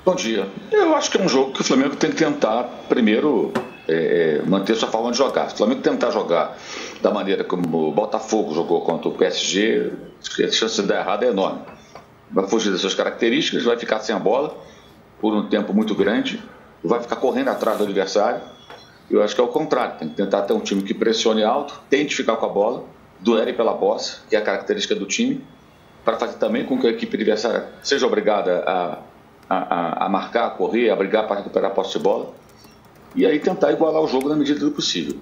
Bom dia. Eu acho que é um jogo que o Flamengo tem que tentar, primeiro, manter sua forma de jogar. Se o Flamengo tentar jogar da maneira como o Botafogo jogou contra o PSG, a chance de dar errado é enorme. Vai fugir das suas características, vai ficar sem a bola por um tempo muito grande, vai ficar correndo atrás do adversário. Eu acho que é o contrário, tem que tentar ter um time que pressione alto, tente ficar com a bola, duele pela posse, que é a característica do time, para fazer também com que a equipe adversária seja obrigada a marcar, a correr, a brigar para recuperar a posse de bola, e aí tentar igualar o jogo na medida do possível.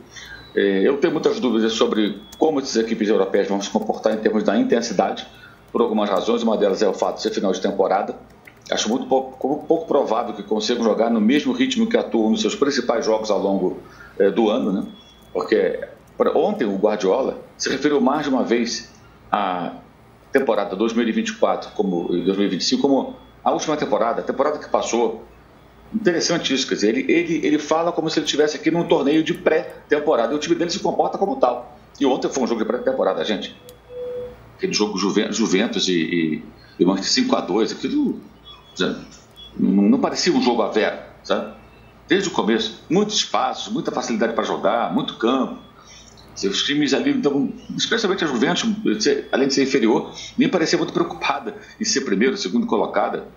Eu tenho muitas dúvidas sobre como essas equipes europeias vão se comportar em termos da intensidade, por algumas razões. Uma delas é o fato de ser final de temporada. Acho muito pouco provável que consigam jogar no mesmo ritmo que atuam nos seus principais jogos ao longo do ano, né? Porque ontem o Guardiola se referiu mais de uma vez à temporada 2024 e 2025 como a última temporada, a temporada que passou. Interessante isso, quer dizer, ele fala como se ele estivesse aqui num torneio de pré-temporada, e o time dele se comporta como tal. E ontem foi um jogo de pré-temporada, gente. Aquele jogo Juventus e Manchester 5-2, aquilo não parecia um jogo a zero, sabe? Desde o começo, muitos espaços, muita facilidade para jogar, muito campo. Os times ali, então, especialmente a Juventus, além de ser inferior, nem parecia muito preocupada em ser primeiro, segundo colocada.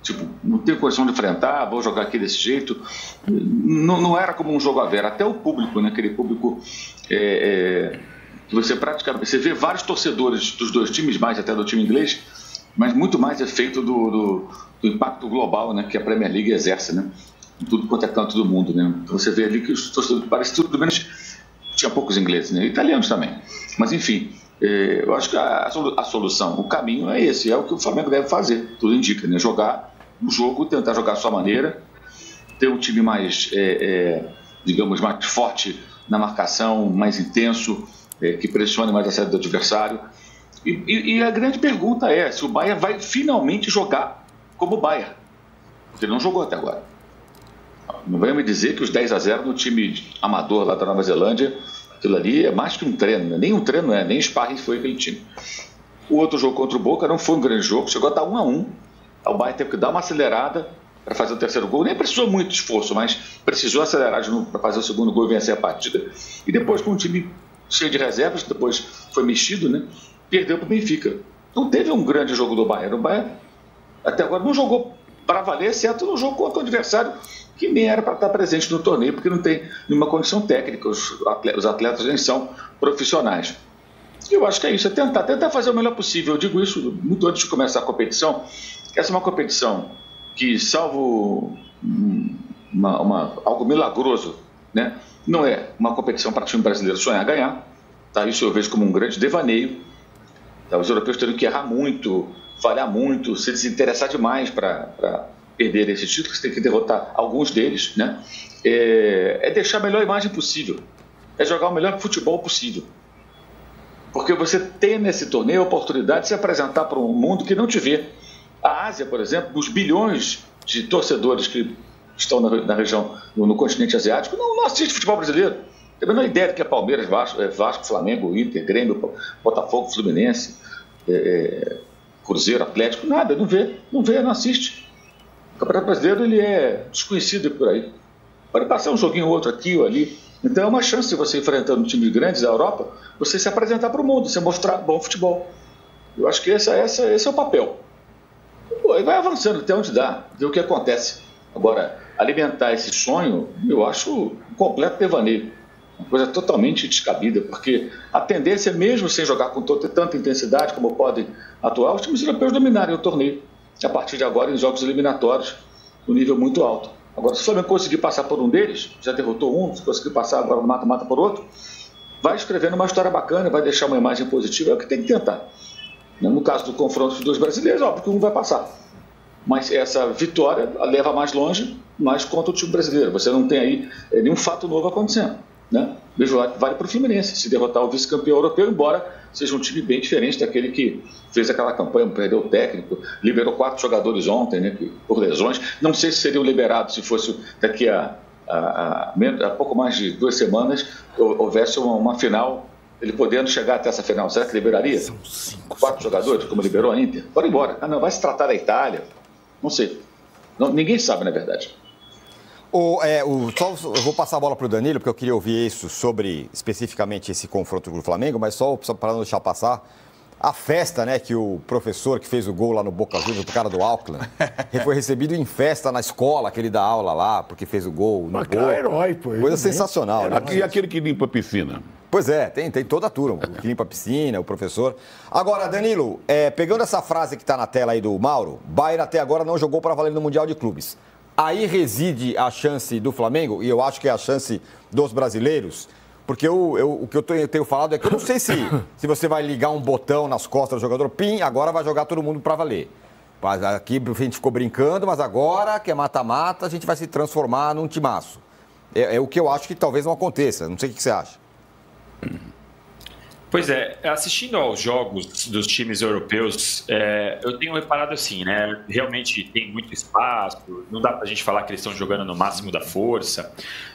Tipo, não tenho condição de enfrentar, vou jogar aqui desse jeito. Não era como um jogo a ver. Até o público, né? Aquele público que você praticamente... Você vê vários torcedores dos dois times, mais até do time inglês, mas muito mais efeito do impacto global, né? Que a Premier League exerce, né? Em tudo quanto é canto do mundo, né? Então você vê ali que os torcedores... Parece tudo menos... Tinha poucos ingleses, né? Italianos também. Mas, enfim, eu acho que a solução, o caminho é esse. É o que o Flamengo deve fazer. Tudo indica, né? Jogar o jogo, tentar jogar à sua maneira, ter um time mais, digamos, mais forte na marcação, mais intenso, que pressione mais a saída do adversário. E a grande pergunta é se o Bayern vai finalmente jogar como o Bayern. Porque ele não jogou até agora. Não venha me dizer que os 10-0 no time amador lá da Nova Zelândia, aquilo ali é mais que um treino, né? Nem um treino, nem sparring foi aquele time. O outro jogo contra o Boca não foi um grande jogo, chegou a estar 1-1. O Bayern teve que dar uma acelerada para fazer o terceiro gol. Nem precisou muito esforço, mas precisou acelerar de novo para fazer o segundo gol e vencer a partida. E depois, com um time cheio de reservas, depois foi mexido, né? Perdeu para o Benfica. Não teve um grande jogo do Bayern. O Bayern até agora não jogou para valer, exceto no jogo contra o adversário, que nem era para estar presente no torneio, porque não tem nenhuma condição técnica. Os atletas nem são profissionais. Eu acho que é isso, é tentar fazer o melhor possível. Eu digo isso muito antes de começar a competição. Essa é uma competição que, salvo algo milagroso, né, não é uma competição para o time brasileiro sonhar ganhar. Tá? Isso eu vejo como um grande devaneio. Tá? Os europeus teriam que errar muito, falhar muito, se desinteressar demais para perder esses títulos, tem que derrotar alguns deles, né? É deixar a melhor imagem possível, é jogar o melhor futebol possível. Porque você tem nesse torneio a oportunidade de se apresentar para um mundo que não te vê. A Ásia, por exemplo, os bilhões de torcedores que estão na região, no continente asiático, não assistem futebol brasileiro. Tem a menor ideia do que é Palmeiras, Vasco, Flamengo, Inter, Grêmio, Botafogo, Fluminense, Cruzeiro, Atlético, nada, não vê, não assiste. O Campeonato Brasileiro ele é desconhecido por aí. Pode passar um joguinho ou outro aqui ou ali. Então é uma chance de você, enfrentando times grandes da Europa, você se apresentar para o mundo, você mostrar bom futebol. Eu acho que esse é o papel. E vai avançando até onde dá, ver o que acontece. Agora, alimentar esse sonho, eu acho um completo devaneio. Uma coisa totalmente descabida, porque a tendência, mesmo sem jogar com tanta intensidade como podem atuar, os times europeus dominarem o torneio. A partir de agora, em jogos eliminatórios, no nível muito alto. Agora, se o Flamengo conseguir passar por um deles, já derrotou um, se conseguir passar agora no mata-mata por outro, vai escrevendo uma história bacana, vai deixar uma imagem positiva, é o que tem que tentar. No caso do confronto dos dois brasileiros, óbvio que um vai passar. Mas essa vitória leva mais longe, mais contra o time brasileiro. Você não tem aí nenhum fato novo acontecendo, né? Vejo lá que vale para o Fluminense, se derrotar o vice-campeão europeu, embora seja um time bem diferente daquele que fez aquela campanha, perdeu o técnico, liberou 4 jogadores ontem, né, por lesões. Não sei se seriam liberados se fosse daqui a pouco mais de 2 semanas houvesse uma final, ele podendo chegar até essa final. Será que liberaria? 4 jogadores, como liberou a Inter? Bora embora. Não, vai se tratar da Itália. Não sei. Ninguém sabe, na verdade. Eu vou passar a bola para o Danilo, porque eu queria ouvir isso sobre, especificamente, esse confronto com o Flamengo, mas só para não deixar passar, a festa, né, que o professor que fez o gol lá no Boca Juniors, o cara do Auckland, ele foi recebido em festa na escola, que ele dá aula lá, porque fez o gol no gol. Herói, pô. Coisa sensacional. Né? E aquele que limpa a piscina? Pois é, tem toda a turma, que limpa a piscina, o professor. Agora, Danilo, pegando essa frase que está na tela aí do Mauro, Bayern até agora não jogou para valer no Mundial de Clubes. Aí reside a chance do Flamengo, e eu acho que é a chance dos brasileiros, porque o que eu tenho falado é que eu não sei se você vai ligar um botão nas costas do jogador, pim, agora vai jogar todo mundo para valer. Mas aqui a gente ficou brincando, mas agora que é mata-mata, a gente vai se transformar num timaço. É o que eu acho que talvez não aconteça, não sei o que você acha. Pois é, assistindo aos jogos dos times europeus, eu tenho reparado assim, né? Realmente tem muito espaço, não dá pra gente falar que eles estão jogando no máximo da força,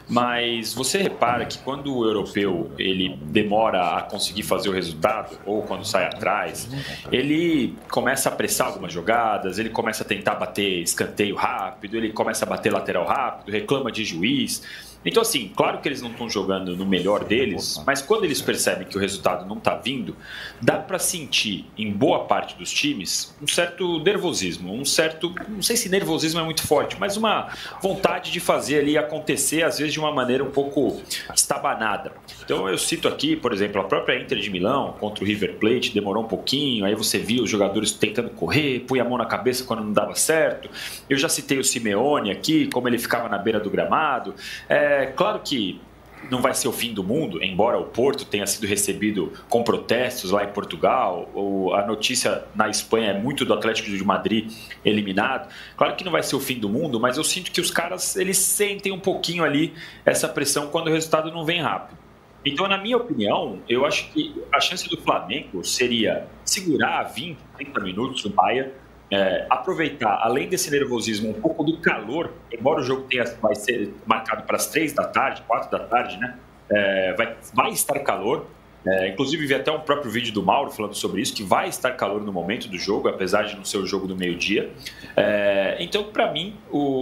mas você repara que quando o europeu ele demora a conseguir fazer o resultado, ou quando sai atrás, ele começa a pressar algumas jogadas, ele começa a tentar bater escanteio rápido, ele começa a bater lateral rápido, reclama de juiz. Então, assim, claro que eles não estão jogando no melhor deles, mas quando eles percebem que o resultado não está vindo, dá para sentir, em boa parte dos times, um certo nervosismo, não sei se nervosismo é muito forte, mas uma vontade de fazer ali acontecer, às vezes de uma maneira um pouco estabanada. Então, eu cito aqui, por exemplo, a própria Inter de Milão contra o River Plate, demorou um pouquinho, aí você viu os jogadores tentando correr, põe a mão na cabeça quando não dava certo. Eu já citei o Simeone aqui, como ele ficava na beira do gramado. Claro que não vai ser o fim do mundo, embora o Porto tenha sido recebido com protestos lá em Portugal, ou a notícia na Espanha é muito do Atlético de Madrid eliminado. Claro que não vai ser o fim do mundo, mas eu sinto que os caras eles sentem um pouquinho ali essa pressão quando o resultado não vem rápido. Então, na minha opinião, eu acho que a chance do Flamengo seria segurar 20, 30 minutos o Bayern, aproveitar, além desse nervosismo, um pouco do calor, embora o jogo vai ser marcado para as 3 da tarde, 4 da tarde, né? Vai estar calor. Inclusive, vi até um próprio vídeo do Mauro falando sobre isso, que vai estar calor no momento do jogo, apesar de não ser o jogo do meio-dia. Então, para mim,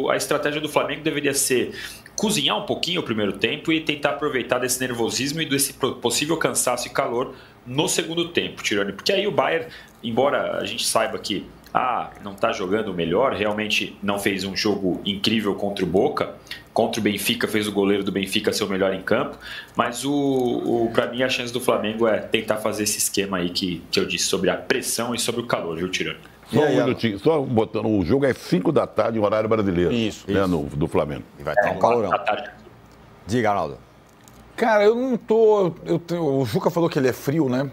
a estratégia do Flamengo deveria ser cozinhar um pouquinho o primeiro tempo e tentar aproveitar desse nervosismo e desse possível cansaço e calor no segundo tempo, Tirone. Porque aí o Bayern, embora a gente saiba que não está jogando o melhor, realmente não fez um jogo incrível contra o Boca, contra o Benfica, fez o goleiro do Benfica ser o melhor em campo, mas para mim a chance do Flamengo é tentar fazer esse esquema aí que eu disse sobre a pressão e sobre o calor, viu, Tirone? Só um minutinho, só botando, o jogo é 5 da tarde, em horário brasileiro. Isso. Do Flamengo. E vai estar um calorão. Diga, Arnaldo. Cara, eu não tô... o Juca falou que ele é frio, né?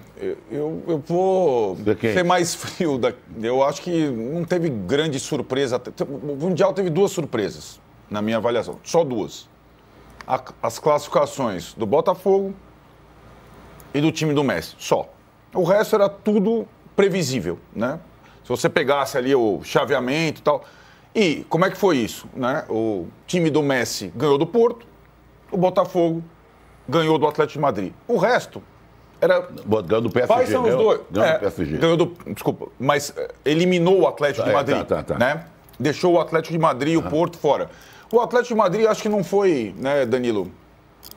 Eu vou ser mais frio. Eu acho que não teve grande surpresa. O Mundial teve 2 surpresas, na minha avaliação. Só 2. As classificações do Botafogo e do time do Messi. Só. O resto era tudo previsível, né? Se você pegasse ali o chaveamento e tal. E como é que foi isso, né? O time do Messi ganhou do Porto, o Botafogo ganhou do Atlético de Madrid. O resto era... Ganhou do PSG. Quais são os dois? Ganhou do PSG. Desculpa, mas eliminou o Atlético de Madrid, né? Deixou o Atlético de Madrid e o Porto fora. O Atlético de Madrid acho que não foi, né, Danilo,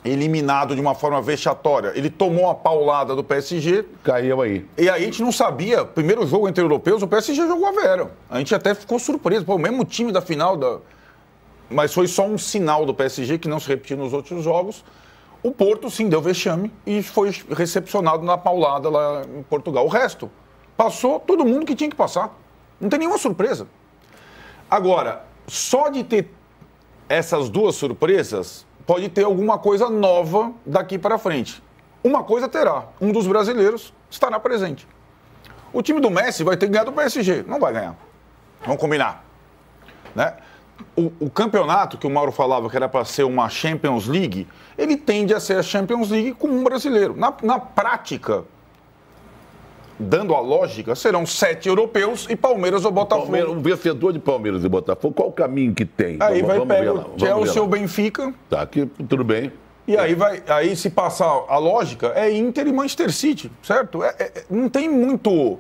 eliminado de uma forma vexatória. Ele tomou a paulada do PSG. Caiu aí. E aí a gente não sabia, primeiro jogo entre europeus, o PSG jogou a vera. A gente até ficou surpreso. Pô, o mesmo time da final Mas foi só um sinal do PSG que não se repetiu nos outros jogos. O Porto, sim, deu vexame e foi recepcionado na paulada lá em Portugal. O resto, passou todo mundo que tinha que passar. Não tem nenhuma surpresa. Agora, só de ter essas 2 surpresas, pode ter alguma coisa nova daqui para frente. Uma coisa terá. Um dos brasileiros estará presente. O time do Messi vai ter que ganhar do PSG. Não vai ganhar. Vamos combinar. Né? O campeonato que o Mauro falava que era para ser uma Champions League, ele tende a ser a Champions League com um brasileiro. Na prática, dando a lógica, serão 7 europeus e Palmeiras ou Botafogo. Um vencedor de Palmeiras e Botafogo, qual o caminho que tem? Aí vamos pegar o Chelsea ou Benfica. Tá, aqui tudo bem. E aí se passar a lógica, é Inter e Manchester City, certo? Não tem muito...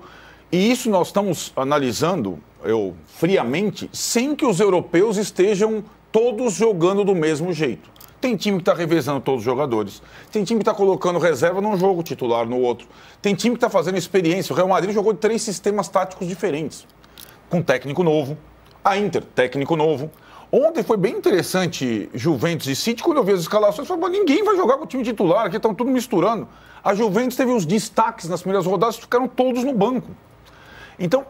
E isso nós estamos analisando, friamente, sem que os europeus estejam todos jogando do mesmo jeito. Tem time que está revezando todos os jogadores. Tem time que está colocando reserva num jogo, titular no outro. Tem time que está fazendo experiência. O Real Madrid jogou 3 sistemas táticos diferentes. Com técnico novo. A Inter, técnico novo. Ontem foi bem interessante Juventus e City. Quando eu vi as escalações, eu falei, ninguém vai jogar com o time titular. Aqui estão tudo misturando. A Juventus teve os destaques nas primeiras rodadas, ficaram todos no banco. Então,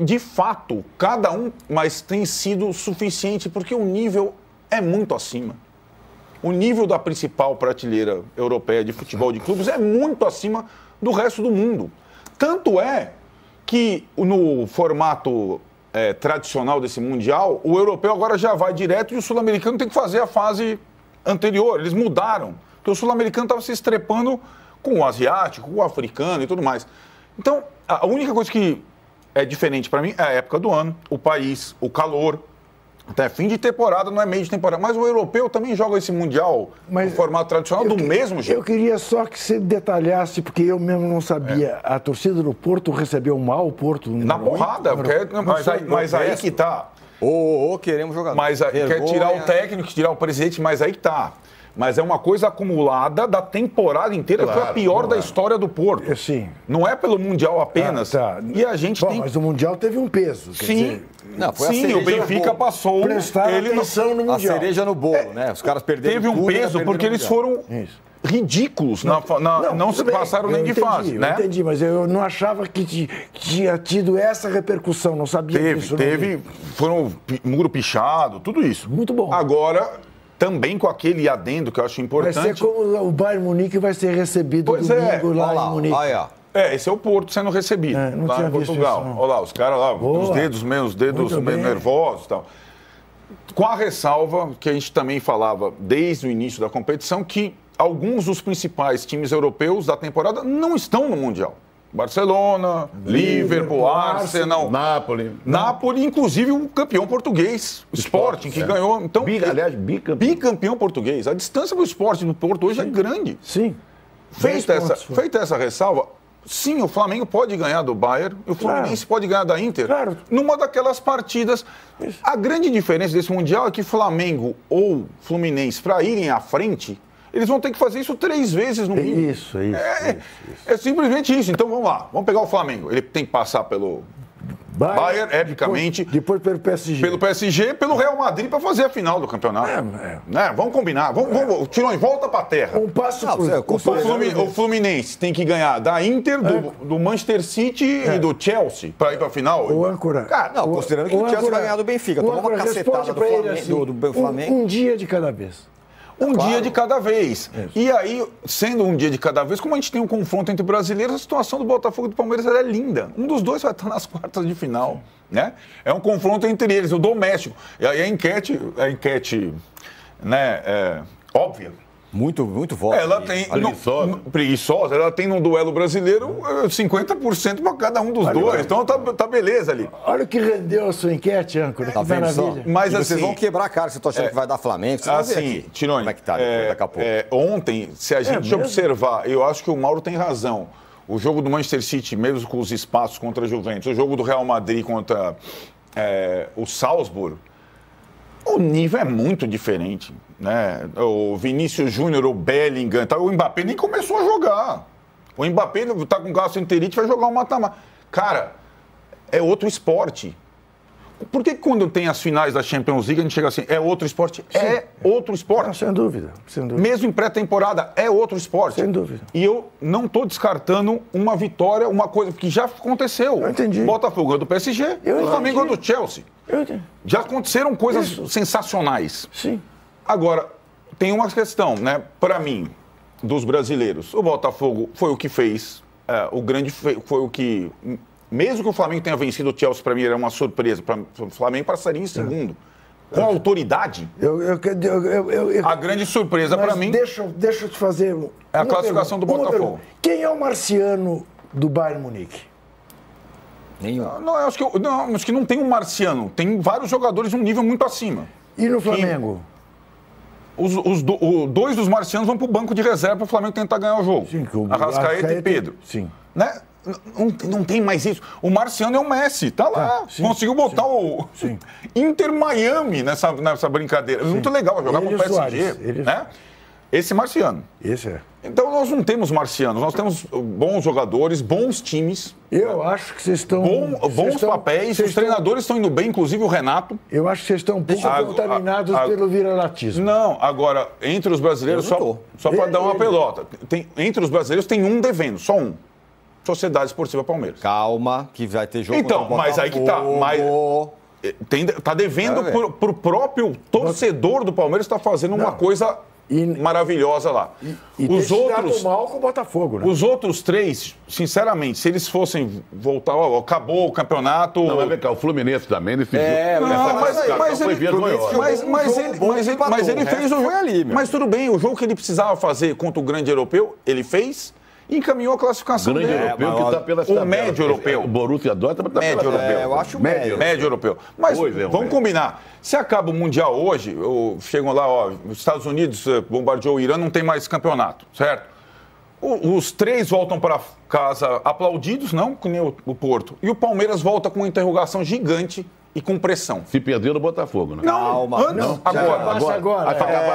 de fato, cada um, mas tem sido suficiente, porque o nível é muito acima. O nível da principal prateleira europeia de futebol de clubes é muito acima do resto do mundo. Tanto é que no formato tradicional desse Mundial, o europeu agora já vai direto e o sul-americano tem que fazer a fase anterior. Eles mudaram, porque o sul-americano estava se estrepando com o asiático, com o africano e tudo mais. Então, a única coisa que é diferente para mim é a época do ano, o país, o calor. Até fim de temporada, não é meio de temporada. Mas o europeu também joga esse Mundial no formato tradicional do mesmo jeito. Eu queria só que você detalhasse, porque eu mesmo não sabia. A torcida do Porto recebeu mal o Porto? Na porrada, mas aí que tá. Queremos jogador. Mas quer tirar o técnico, tirar o presidente, mas aí que tá. Mas é uma coisa acumulada da temporada inteira, claro, que foi a pior da história do Porto. Sim. Não é pelo Mundial apenas. Tá. E a gente tem... Mas o Mundial teve um peso. Sim. Não, foi o Benfica passou... Ele atenção no Mundial. A cereja no bolo, né? Os caras perderam Teve um peso porque eles foram ridículos. Não se passaram nem de fase. Eu entendi, mas eu não achava que tinha tido essa repercussão. Não sabia disso. Foram muro pichado, tudo isso. Muito bom. Agora... Também com aquele adendo que eu acho importante. Vai ser como o Bayern Munique vai ser recebido domingo lá em Munique. Esse é o Porto sendo recebido lá em Portugal. Olha lá, os caras lá, os dedos meio nervosos e tal. Com a ressalva que a gente também falava desde o início da competição, que alguns dos principais times europeus da temporada não estão no Mundial. Barcelona, Liverpool, Arsenal, Napoli, inclusive o campeão português, Sporting, que ganhou. Então, bicampeão português. A distância do Sporting no Porto hoje é grande. Sim. Feita essa ressalva, sim, o Flamengo pode ganhar do Bayern, o Fluminense pode ganhar da Inter, numa daquelas partidas. A grande diferença desse Mundial é que Flamengo ou Fluminense, para irem à frente, eles vão ter que fazer isso 3 vezes no mínimo. Isso. É simplesmente isso. Então vamos lá, vamos pegar o Flamengo. Ele tem que passar pelo Bayern, epicamente. Depois pelo PSG. Pelo PSG, pelo Real Madrid para fazer a final do campeonato. Né? Vamos combinar. Tirões, volta para a terra. O Fluminense tem que ganhar da Inter, do Manchester City e do Chelsea para ir para a final. O âncora. Considerando que o Chelsea vai ganhar do Benfica. Tomou uma cacetada do Flamengo. Um dia de cada vez. Dia de cada vez. E aí, sendo um dia de cada vez, como a gente tem um confronto entre brasileiros, a situação do Botafogo e do Palmeiras é linda. Um dos dois vai estar nas quartas de final. Né? É um confronto entre eles, o doméstico. E aí a enquete né, óbvia. Muito voto. Ela tem preguiçosa, ela tem no duelo brasileiro 50% para cada um dos dois. Então tá beleza ali. Olha o que rendeu a sua enquete, âncora. Tá vendo só? Mas assim, vocês vão quebrar a cara se eu tô achando que vai dar Flamengo. Assim, Tironi, como é que tá daqui a pouco. Ontem, se a gente observar, eu acho que o Mauro tem razão. O jogo do Manchester City, mesmo com os espaços contra a Juventus, o jogo do Real Madrid contra o Salzburg, o nível é muito diferente, né? O Vinícius Júnior, o Bellingham, o Mbappé nem começou a jogar. O Mbappé tá com gastroenterite, vai jogar um mata-mata. Cara, é outro esporte. Por que quando tem as finais da Champions League a gente chega assim, é outro esporte? Sim. É outro esporte. Não, sem dúvida. Mesmo em pré-temporada, é outro esporte. Sem dúvida. E eu não estou descartando uma vitória, uma coisa que já aconteceu. Eu entendi. Botafogo é do PSG, o Flamengo é do Chelsea. Eu entendi. Já aconteceram coisas sensacionais. Sim. Agora, tem uma questão, né? Para mim, dos brasileiros, o Botafogo foi o que fez, foi o que... Mesmo que o Flamengo tenha vencido o Chelsea, para mim era uma surpresa. O Flamengo passaria em segundo. Com autoridade. A grande surpresa para mim... Deixa eu te fazer... É a classificação do Botafogo. Quem é o marciano do Bayern Munique? Nenhum. Acho que não tem um marciano. Tem vários jogadores de um nível muito acima. E no Flamengo? Dois dos marcianos vão para o banco de reserva para o Flamengo tentar ganhar o jogo. Sim, Arrascaeta e Pedro. Sim. Né? Não tem mais isso. O Marciano é o Messi, tá lá. Conseguiu botar o Inter Miami nessa brincadeira. Muito legal jogar com o PSG. Né? Esse Marciano. Esse é. Então nós não temos marcianos, nós temos bons jogadores, bons times. Eu acho que vocês estão... Bons papéis, os treinadores estão indo bem, inclusive o Renato. Eu acho que vocês estão um pouco contaminados pelo viralatismo. Não, agora, entre os brasileiros, só para dar uma pelota, entre os brasileiros tem um devendo, só um. Sociedade Esportiva Palmeiras. Calma, que vai ter jogo. Então, mas aí que tá. Tá devendo pro próprio torcedor do Palmeiras, está fazendo uma coisa... maravilhosa lá. Os outros mal com o Botafogo, né? Os outros 3, sinceramente, se eles fossem voltar, acabou o campeonato. Não, vai ver cá, o Fluminense também decidiu. Mas ele fez o jogo ali, meu. Mas tudo bem, o jogo que ele precisava fazer contra o grande europeu, ele fez e encaminhou a classificação grande dele. Europeu que está pela o médio europeu. O Borussia Dortmund está médio europeu. Eu acho médio europeu. Mas vamos combinar. Se acaba o Mundial hoje, chegam lá, os Estados Unidos bombardeou o Irã, não tem mais campeonato, certo? Os 3 voltam para casa aplaudidos, não, que nem o Porto. E o Palmeiras volta com uma interrogação gigante e com pressão. Se perder no Botafogo, né? Calma. Agora.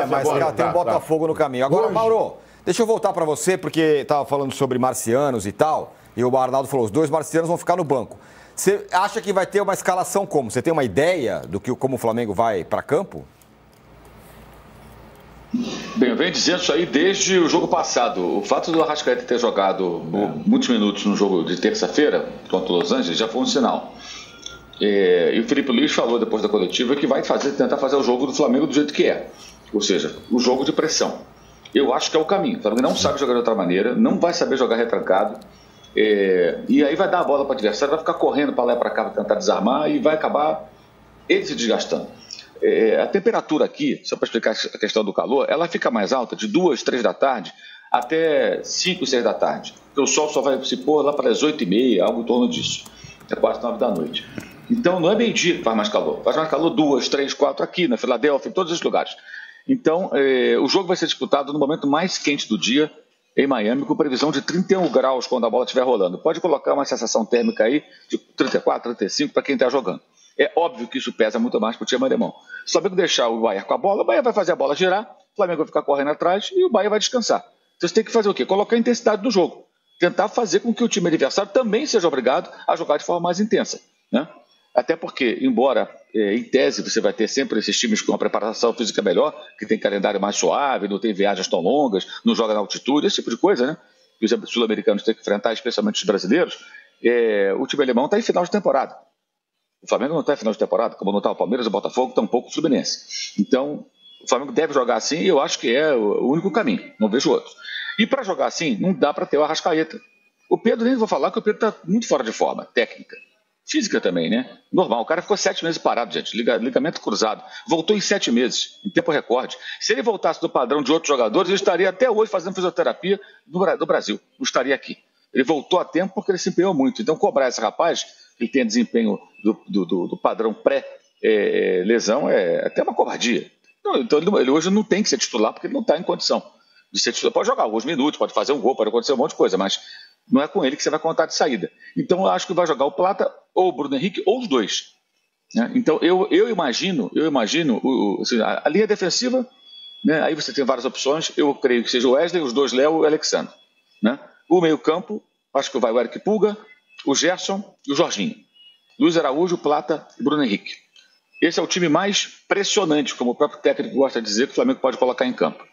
Mas tem o Botafogo no caminho. Agora, Mauro, deixa eu voltar para você, porque estava falando sobre marcianos e tal, e o Arnaldo falou, os 2 marcianos vão ficar no banco. Você acha que vai ter uma escalação como? Você tem uma ideia do como o Flamengo vai para campo? Bem, eu venho dizendo isso aí desde o jogo passado. O fato do Arrascaeta ter jogado muitos minutos no jogo de terça-feira contra o Los Angeles já foi um sinal. E o Felipe Luiz falou depois da coletiva que vai tentar fazer o jogo do Flamengo do jeito que é. Ou seja, o jogo de pressão. Eu acho que é o caminho. O Flamengo não sabe jogar de outra maneira, não vai saber jogar retrancado. E aí vai dar a bola para o adversário, vai ficar correndo para lá e para cá para tentar desarmar e vai acabar ele se desgastando. A temperatura aqui, só para explicar a questão do calor, ela fica mais alta de 2, 3 da tarde até 5, 6 da tarde. Porque o sol só vai se pôr lá para as 8h30, algo em torno disso. É quase 9 da noite. Então não é meio-dia que faz mais calor. Faz mais calor 2, 3, 4 aqui na Filadélfia, em todos os lugares. Então o jogo vai ser disputado no momento mais quente do dia, em Miami, com previsão de 31 graus quando a bola estiver rolando. Pode colocar uma sensação térmica aí de 34, 35 para quem está jogando. É óbvio que isso pesa muito mais para o time alemão. Se o Flamengo deixar o Bayern com a bola, o Bayern vai fazer a bola girar, o Flamengo vai ficar correndo atrás e o Bayern vai descansar. Então você tem que fazer o quê? Colocar a intensidade do jogo. Tentar fazer com que o time adversário também seja obrigado a jogar de forma mais intensa, né? Até porque, embora em tese você vai ter sempre esses times com uma preparação física melhor, que tem calendário mais suave, não tem viagens tão longas, não joga na altitude, esse tipo de coisa, né? Que os sul-americanos têm que enfrentar, especialmente os brasileiros, o time alemão está em final de temporada. O Flamengo não está em final de temporada, como não está o Palmeiras, o Botafogo, tampouco o Fluminense. Então, o Flamengo deve jogar assim e eu acho que é o único caminho, não vejo outro. E para jogar assim, não dá para ter o Arrascaeta. O Pedro, nem vou falar que o Pedro está muito fora de forma técnica. Física também, né? Normal. O cara ficou 7 meses parado, gente. Ligamento cruzado. Voltou em 7 meses, em tempo recorde. Se ele voltasse do padrão de outros jogadores, ele estaria até hoje fazendo fisioterapia no Brasil. Não estaria aqui. Ele voltou a tempo porque ele se empenhou muito. Então, cobrar esse rapaz, que tem desempenho do padrão pré-lesão, é até uma covardia. Então, ele hoje não tem que ser titular porque ele não está em condição de ser titular. Pode jogar alguns minutos, pode fazer um gol, pode acontecer um monte de coisa, mas não é com ele que você vai contar de saída. Então, eu acho que vai jogar o Plata ou o Bruno Henrique, ou os dois. Né? Então, eu imagino assim, a linha defensiva, né? Aí você tem várias opções. Eu creio que seja o Wesley, os 2 Léo e o Alexandre. Né? O meio-campo, acho que vai o Eric Pulga, o Gerson e o Jorginho. Luiz Araújo, Plata e Bruno Henrique. Esse é o time mais pressionante, como o próprio técnico gosta de dizer, que o Flamengo pode colocar em campo.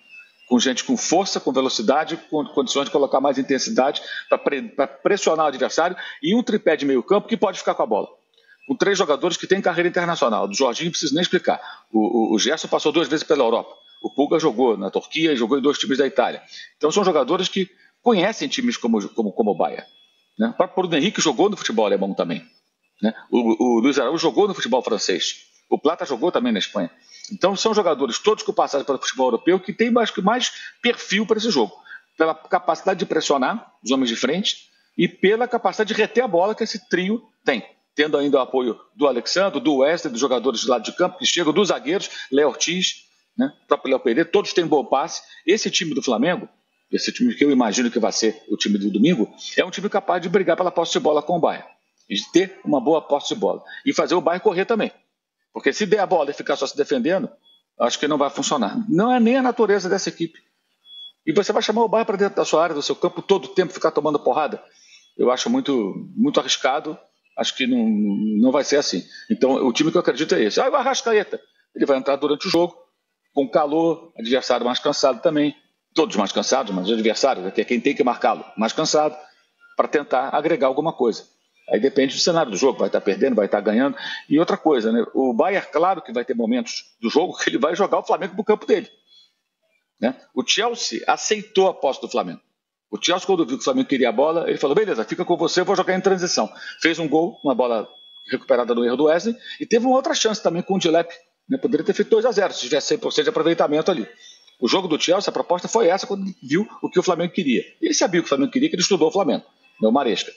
Com gente com força, com velocidade, com condições de colocar mais intensidade para pressionar o adversário e um tripé de meio campo que pode ficar com a bola. Com 3 jogadores que têm carreira internacional. Do Jorginho não preciso nem explicar. O Gerson passou 2 vezes pela Europa. O Pulga jogou na Turquia e jogou em 2 times da Itália. Então são jogadores que conhecem times como o Bayern. Né? O próprio Bruno Henrique jogou no futebol alemão também. Né? O Luiz Araújo jogou no futebol francês. O Plata jogou também na Espanha. Então são jogadores todos que passaram pelo futebol europeu que têm mais perfil para esse jogo. Pela capacidade de pressionar os homens de frente e pela capacidade de reter a bola que esse trio tem. Tendo ainda o apoio do Alexandre, do Wesley, dos jogadores de lado de campo que chegam, dos zagueiros, Léo Ortiz, né? O próprio Léo Pereira, todos têm bom passe. Esse time do Flamengo esse time que eu imagino que vai ser o time do domingo, é um time capaz de brigar pela posse de bola com o Bayern, e de ter uma boa posse de bola, e fazer o Bayern correr também. Porque se der a bola e ficar só se defendendo, acho que não vai funcionar. Não é nem a natureza dessa equipe. E você vai chamar o Bayern para dentro da sua área, do seu campo, todo o tempo ficar tomando porrada? Eu acho muito, muito arriscado. Acho que não vai ser assim. Então, o time que eu acredito é esse. O Arrascaeta, ele vai entrar durante o jogo, com calor, adversário mais cansado também. Todos mais cansados, mas o adversário, que é quem tem que marcá-lo, mais cansado, para tentar agregar alguma coisa. Aí depende do cenário do jogo, vai estar perdendo, vai estar ganhando. E outra coisa, né? O Bayern, claro que vai ter momentos do jogo que ele vai jogar o Flamengo para o campo dele. Né? O Chelsea aceitou a posse do Flamengo. O Chelsea, quando viu que o Flamengo queria a bola, ele falou, beleza, fica com você, eu vou jogar em transição. Fez um gol, uma bola recuperada no erro do Wesley, e teve uma outra chance também com o Dilep. Né? Poderia ter feito 2-0, se tivesse 100% de aproveitamento ali. O jogo do Chelsea, a proposta foi essa, quando viu o que o Flamengo queria. E ele sabia o que o Flamengo queria, que ele estudou o Flamengo, né? O Maresca.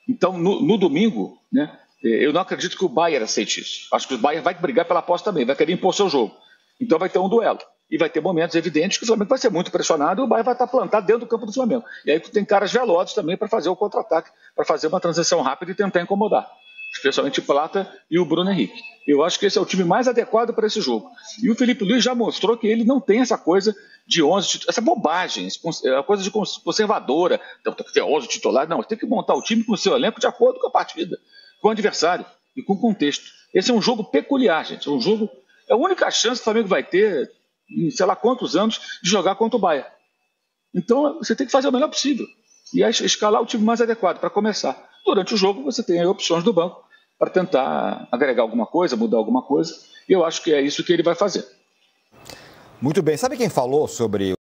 Então, no domingo, né, eu não acredito que o Bayern aceite isso. Acho que o Bayern vai brigar pela posse também, vai querer impor seu jogo. Então vai ter um duelo. E vai ter momentos evidentes que o Flamengo vai ser muito pressionado e o Bayern vai estar plantado dentro do campo do Flamengo. E aí tu tem caras velozes também para fazer o contra-ataque, para fazer uma transição rápida e tentar incomodar. Especialmente o Plata e o Bruno Henrique. Eu acho que esse é o time mais adequado para esse jogo. E o Felipe Luiz já mostrou que ele não tem essa coisa de 11, essa bobagem, essa coisa de conservadora, tem que ter 11 titulares. Não, tem que montar o time com o seu elenco de acordo com a partida, com o adversário e com o contexto. Esse é um jogo peculiar, gente. É um jogo... É a única chance que o Flamengo vai ter, em sei lá quantos anos, de jogar contra o Bayern. Então, você tem que fazer o melhor possível. E aí, escalar o time mais adequado para começar. Durante o jogo, você tem aí opções do banco para tentar agregar alguma coisa, mudar alguma coisa. E eu acho que é isso que ele vai fazer. Muito bem. Sabe quem falou sobre